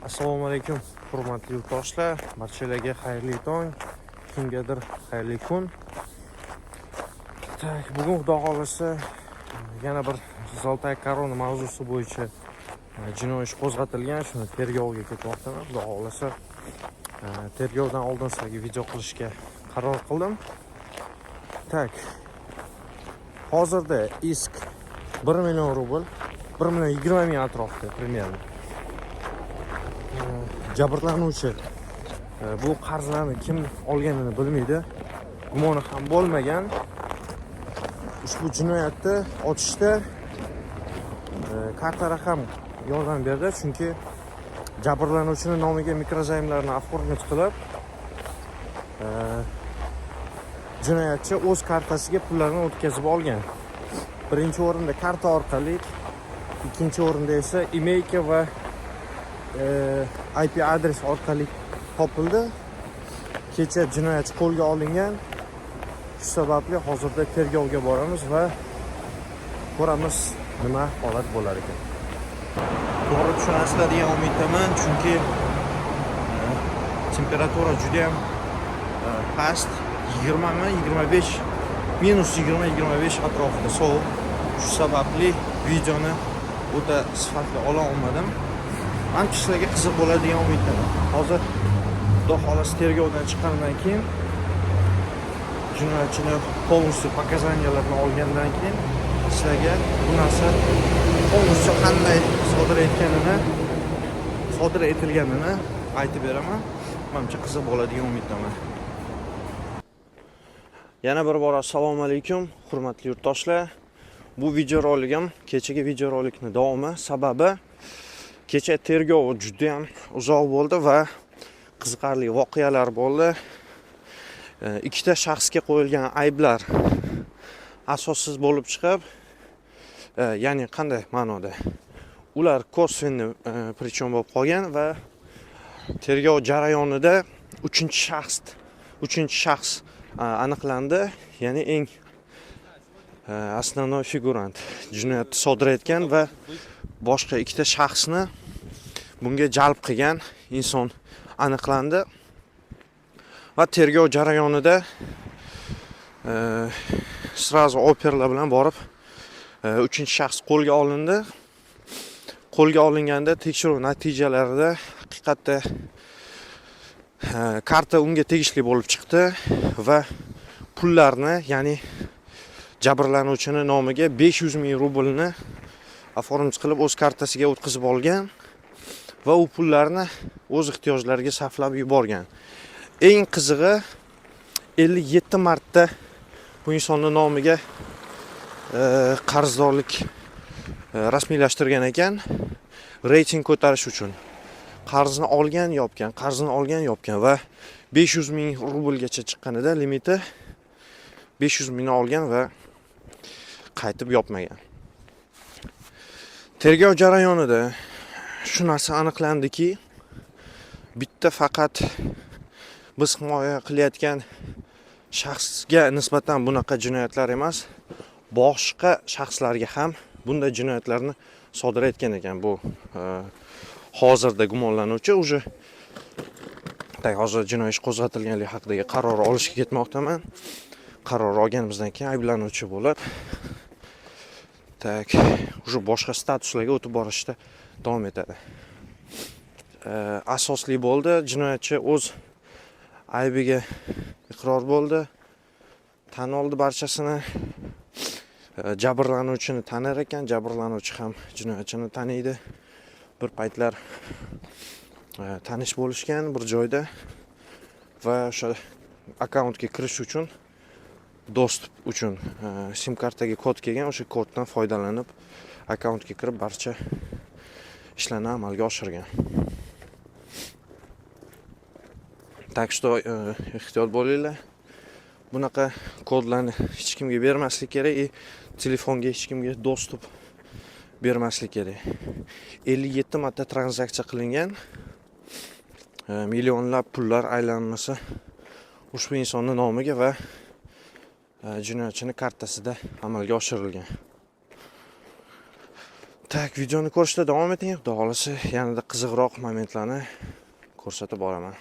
Assalomu alaykum, hurmatli yurtdoshlar. Barchalarga xayrli tong, kimgadir xayrli kun. Bugun xudo xolasa yana bir Zoltay Korona mavzusi bo'yicha jinoiy ish qo'zg'atilgan. Shuni tergovga ketyapman. Xudo xolasa tergovdan oldin sizlarga video qilishga qaror qildim. Hozirda isk 1 million rubl, 1 million 20 ming atrofida примерно. Jabrlanuvchi bu qarzlarni kim olganini bilmaydi, gumoni ham bo'lmagan. Ushbu jinoyatni ochishda karta raqam yordam berdi, chunki jabrlanuvchining nomiga mikrozayimlarni оформить qilib, jinoyatchi o'z kartasiga pullarni o'tkazib olgan. Birinchi o'rinda karta orqali, ikkinchi o'rinda esa emailga va IP adres orqali topildi. Kecha jinoyatchi qo'lga olingan. Shu sababli hozirda tergovga boramiz va ko'ramiz nima holat bo'lar ekan. To'g'ri tushunasizlar degan umiddaman, chunki temperatura juda ham past, 25 minus 20-25 atrofida sovuq. Shu sababli videoni o'ta sifatli ola olmadim. Ancha sizlarga qiziq bo'ladi degan umiddaman. Hozir xudo xolasa tergovdan chiqqandan keyin, jinoyatchini полностью показанияларni olgandan keyin sizlarga bu narsa полностью qanday sodir etilganini aytib beraman. Menimcha qiziq bo'ladi degan umiddaman. Yana bir bor assalomu alaykum, hurmatli yurtdoshlar. Bu video roligim kechagi video rolikning davomi. Sababi kecha tergov juda ham uzoq bo'ldi va qiziqarli voqealar bo'ldi. Ikkita shaxsga qo'yilgan ayblar asossiz bo'lib chiqib, ya'ni qanday ma'noda? Ular kosvenniy причем bo'lib qolgan va tergov jarayonida 3-chi shaxs aniqlandi, ya'ni eng основной figurant jinoyatni sodir etgan va boshqa ikkita shaxsni bunga jalb qilgan inson aniqlandi. Va tergov jarayonida srazu operlar bilan borib 3-chi shaxs qo'lga olindi. Qo'lga olinganda tekshiruv natijalarida haqiqatda karta unga tegishli bo'lib chiqdi va pullarni, ya'ni jabrlanuvchining nomiga 500 ming rublni оформить qilib o'z kartasiga o'tkazib olgan va u pullarni o'z ehtiyojlariga sarflab yuborgan. Eng qizig'i 57 marta bu insonning nomiga qarzdorlik rasmiylashtirgan ekan, reyting ko'tarish uchun. Qarzni olgan, yopgan va 500 ming rublgacha chiqqanida limiti 500 mingni olgan va qaytib yopmagan. Tergov jarayonida shu narsa aniqlandiki, bitta faqat biz himoya qilayotgan shaxsga nisbatan bunaqa jinoyatlar emas, boshqa shaxslarga ham bunday jinoyatlarni sodir etgan ekan. Bu hozirda gumonlanuvchi hozir jinoiy ish qo'zg'atilganligi haqidagi qaror olishga ketmoqdaman. Qaror olganimizdan keyin ayblanuvchi bo'lib, boshqa statuslarga o'tib borishda davom etadi. Asosli bo'ldi, jinoyatchi o'z aybiga iqror bo'ldi, tan oldi barchasini. Jabrlanuvchini tanar ekan, jabrlanuvchi ham jinoyatchini taniydi. Bir paytlar tanish bo'lishgan bir joyda va o'sha akkauntga kirish uchun, dostуп uchun sim kartaga kod kelgan, o'sha koddan foydalanib akkauntga kirib barcha ishlarni amalga oshirgan. Так что ehtiyot bo'linglar. Bunaqa kodlarni hech kimga bermaslik kerak, telefonga hech kimga dostуп bermaslik kerak. 57 marta tranzaksiya qilingan, millionlab pullar aylanmasi ushbu insonning nomiga va jinoyatchining kartasida amalga oshirilgan. Tak, videoni ko'rishda davom eting. Xudo xolasa yanada qiziqroq momentlarni ko'rsatib boraman.